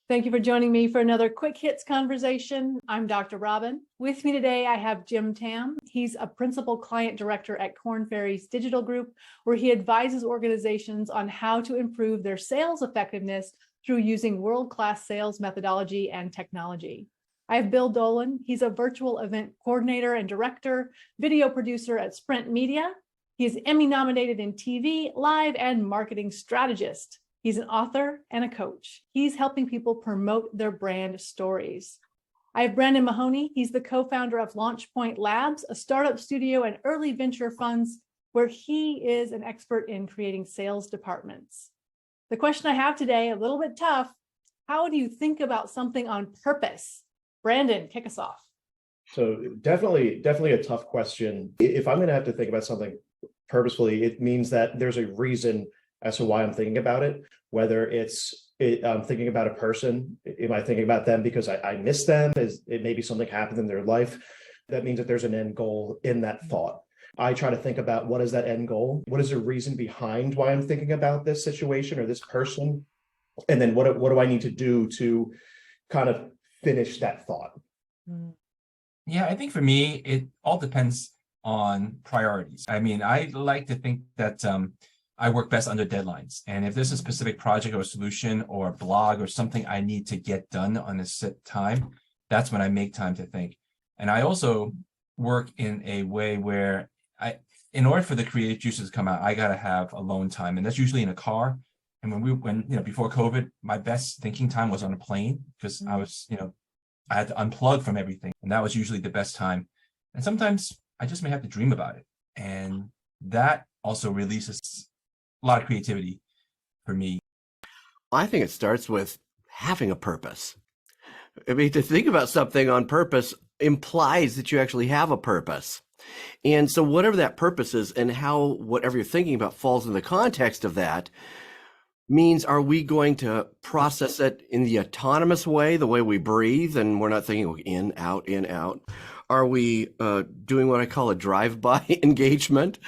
Thank you for joining me for another Quick Hits conversation. I'm Dr. Robyn. With me today, I have Jim Tam. He's a principal client director at Korn Ferry's Digital Group, where he advises organizations on how to improve their sales effectiveness through using world-class sales methodology and technology. I have Bill Dolan. He's a virtual event coordinator and director, video producer at Sprint Media. He is Emmy nominated in TV, live, and marketing strategist. He's an author and a coach. He's helping people promote their brand stories. I have Brandon Mahoney. He's the co-founder of LaunchPoint Labs, a startup studio and early venture funds where he is an expert in creating sales departments. The question I have today, a little bit tough, how do you think about something on purpose? Brandon, kick us off. So definitely a tough question. If I'm going to have to think about something purposefully, it means that there's a reason as to why I'm thinking about it, whether I'm thinking about a person. Am I thinking about them because I miss them? It maybe something happened in their life? That means that there's an end goal in that thought. I try to think about what is that end goal? What is the reason behind why I'm thinking about this situation or this person? And then what do I need to do to kind of finish that thought? Yeah, I think for me, it all depends on priorities. I mean, I like to think that I work best under deadlines. And if there's a specific project or solution or blog or something I need to get done on a set time, that's when I make time to think. And I also work in a way where in order for the creative juices to come out, I got to have alone time. And that's usually in a car. And before COVID, my best thinking time was on a plane because I was, I had to unplug from everything. And that was usually the best time. And sometimes I just may have to dream about it. And that also releases a lot of creativity for me. I think it starts with having a purpose. I mean, to think about something on purpose implies that you actually have a purpose. And so whatever that purpose is and how whatever you're thinking about falls in the context of that means, are we going to process it in the autonomous way, the way we breathe, and we're not thinking in, out? Are we doing what I call a drive-by engagement,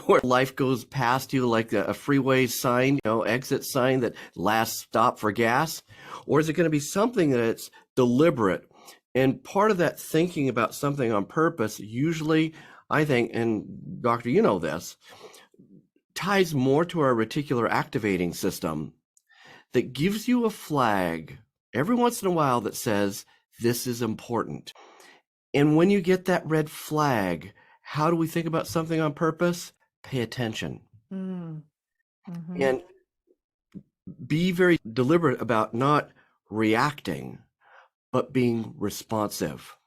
where life goes past you like a freeway sign, exit sign that last stop for gas? Or is it going to be something that's deliberate? And part of that thinking about something on purpose, usually, I think, and Doctor, you know this, ties more to our reticular activating system that gives you a flag every once in a while that says, this is important. And when you get that red flag, how do we think about something on purpose? Pay attention. Mm-hmm. And be very deliberate about not reacting, but being responsive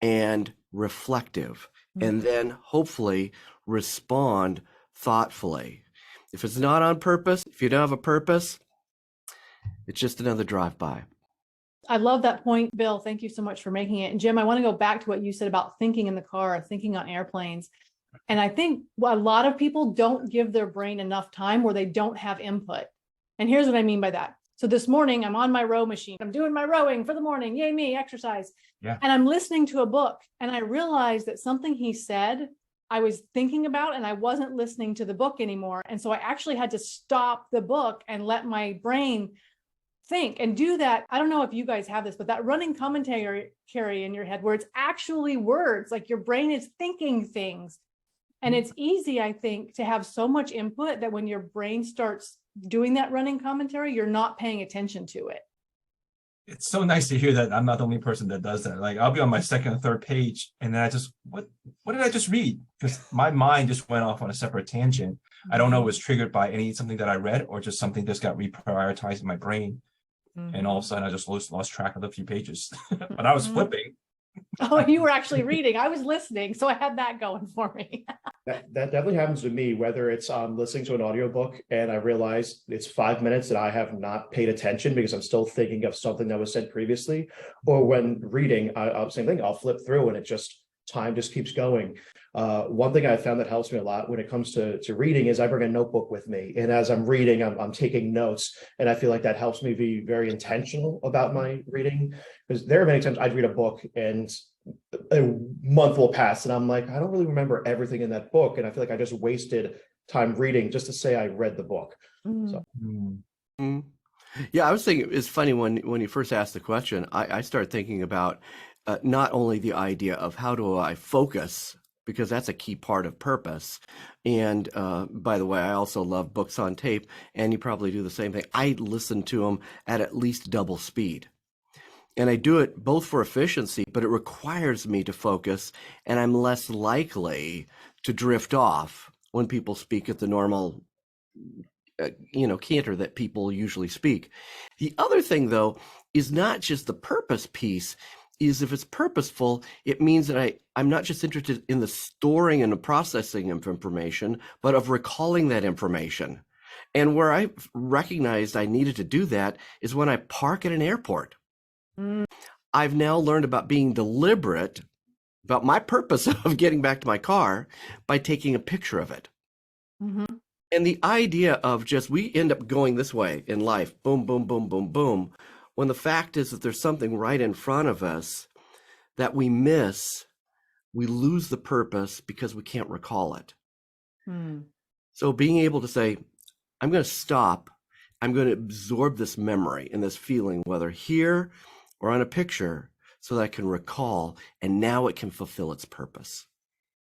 and reflective, and then hopefully respond thoughtfully. If it's not on purpose, if you don't have a purpose, it's just another drive-by. I love that point, Bill. Thank you so much for making it. And Jim, I want to go back to what you said about thinking in the car, thinking on airplanes. And I think a lot of people don't give their brain enough time where they don't have input. And here's what I mean by that. So this morning, I'm on my row machine. I'm doing my rowing for the morning. Yay, me, exercise. Yeah. And I'm listening to a book. And I realized that something he said I was thinking about, and I wasn't listening to the book anymore. And so I actually had to stop the book and let my brain think and do that. I don't know if you guys have this, but that running commentary in your head where it's actually words, like your brain is thinking things. And it's easy, I think, to have so much input that when your brain starts doing that running commentary, you're not paying attention to it. It's so nice to hear that I'm not the only person that does that. Like, I'll be on my second or third page, and then I just, what did I just read? Because my mind just went off on a separate tangent. I don't know if it was triggered by something that I read or just something just got reprioritized in my brain. And all of a sudden I just lost track of the few pages. But I was flipping. Oh, you were actually reading. I was listening. So I had that going for me. That definitely happens to me, whether it's listening to an audiobook and I realize it's 5 minutes that I have not paid attention because I'm still thinking of something that was said previously, or when reading, same thing, I'll flip through and time just keeps going. One thing I found that helps me a lot when it comes to reading is I bring a notebook with me. And as I'm reading, I'm taking notes. And I feel like that helps me be very intentional about my reading. Because there are many times I'd read a book and a month will pass and I'm like, I don't really remember everything in that book. And I feel like I just wasted time reading just to say I read the book. So. Yeah, I was thinking it's funny when you first asked the question, I started thinking about not only the idea of how do I focus, because that's a key part of purpose. And by the way, I also love books on tape, and you probably do the same thing. I listen to them at least double speed. And I do it both for efficiency, but it requires me to focus, and I'm less likely to drift off when people speak at the normal canter that people usually speak. The other thing, though, is not just the purpose piece, is if it's purposeful, it means that I'm not just interested in the storing and the processing of information, but of recalling that information. And where I recognized I needed to do that is when I park at an airport. Mm. I've now learned about being deliberate about my purpose of getting back to my car by taking a picture of it. Mm-hmm. And the idea of just we end up going this way in life, boom, boom, boom, boom, boom, when the fact is that there's something right in front of us that we miss, we lose the purpose because we can't recall it. Mm. So being able to say, I'm going to stop, I'm going to absorb this memory and this feeling, whether here or on a picture, so that I can recall, and now it can fulfill its purpose.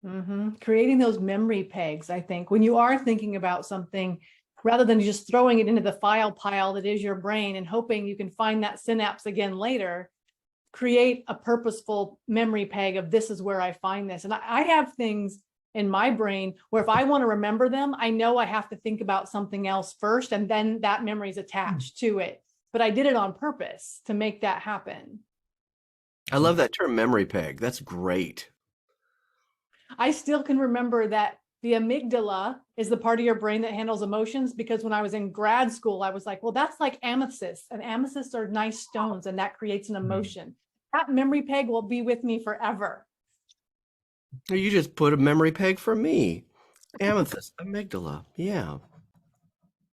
Mm-hmm. Creating those memory pegs, I think, when you are thinking about something, rather than just throwing it into the file pile that is your brain and hoping you can find that synapse again later, create a purposeful memory peg of this is where I find this. And I have things in my brain where if I want to remember them, I know I have to think about something else first, and then that memory is attached to it. But I did it on purpose to make that happen. I love that term, memory peg. That's great. I still can remember that the amygdala is the part of your brain that handles emotions, because when I was in grad school, I was like, well, that's like amethyst, and amethysts are nice stones, and that creates an emotion. That memory peg will be with me forever. You just put a memory peg for me. Amethyst, amygdala. Yeah.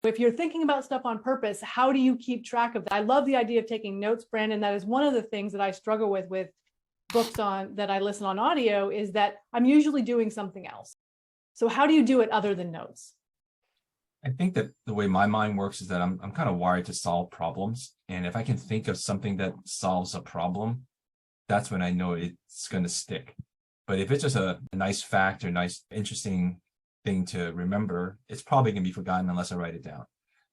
If you're thinking about stuff on purpose, how do you keep track of that? I love the idea of taking notes, Brandon. That is one of the things that I struggle with books on that I listen on audio, is that I'm usually doing something else. So how do you do it other than notes? I think that the way my mind works is that I'm kind of wired to solve problems. And if I can think of something that solves a problem, that's when I know it's going to stick. But if it's just a nice fact or nice, interesting thing to remember, it's probably going to be forgotten unless I write it down.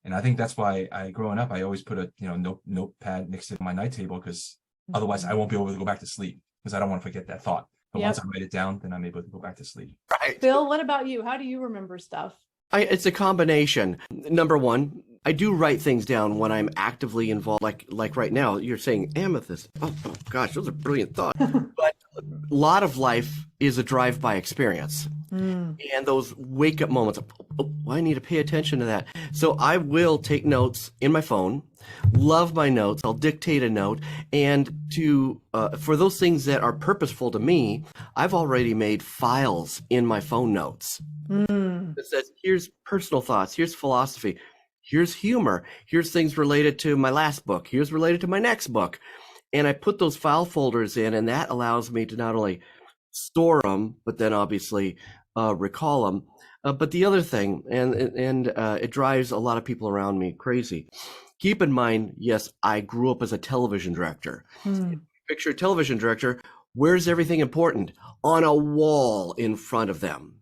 And I think that's why growing up, I always put a notepad next to my night table, because otherwise I won't be able to go back to sleep, because I don't want to forget that thought. But once I write it down, then I'm able to go back to sleep. Right. Bill, what about you? How do you remember stuff? It's a combination. Number one, I do write things down when I'm actively involved. Like right now, you're saying amethyst. Oh gosh, those are brilliant thoughts. But a lot of life is a drive-by experience. And those wake-up moments, I need to pay attention to that. So I will take notes in my phone, love my notes. I'll dictate a note. And for those things that are purposeful to me, I've already made files in my phone notes. It says, here's personal thoughts, here's philosophy, here's humor, here's things related to my last book, here's related to my next book. And I put those file folders in, and that allows me to not only store them, but then obviously recall them. But the other thing, and it drives a lot of people around me crazy. Keep in mind, yes, I grew up as a television director. Picture a television director. Where's everything important? On a wall in front of them.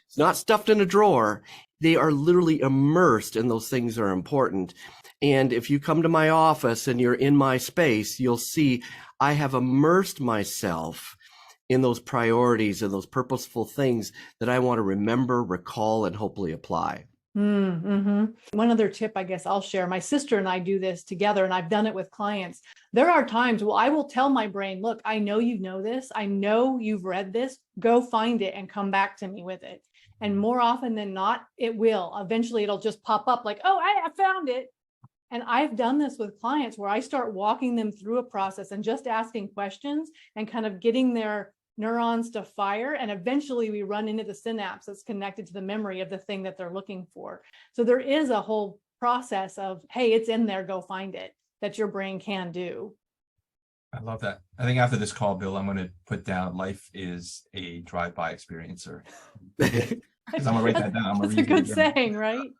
It's not stuffed in a drawer. They are literally immersed in those things that are important. And if you come to my office and you're in my space, you'll see I have immersed myself in those priorities and those purposeful things that I want to remember, recall, and hopefully apply. One other tip, I guess I'll share. My sister and I do this together, and I've done it with clients. There are times I will tell my brain, look, I know you know this. I know you've read this. Go find it and come back to me with it. And more often than not, it will. Eventually, it'll just pop up like, oh, I found it. And I've done this with clients where I start walking them through a process and just asking questions and kind of getting their neurons to fire, and eventually we run into the synapse that's connected to the memory of the thing that they're looking for. So there is a whole process of, hey, it's in there, go find it, that your brain can do. I love that. I think after this call, Bill, I'm going to put down life is a drive-by experiencer. 'Cause I'm gonna write that down. I'm gonna That's a read it good again. saying, right?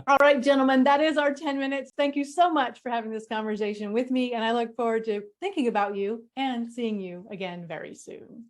All right, gentlemen, that is our 10 minutes. Thank you so much for having this conversation with me, and I look forward to thinking about you and seeing you again very soon.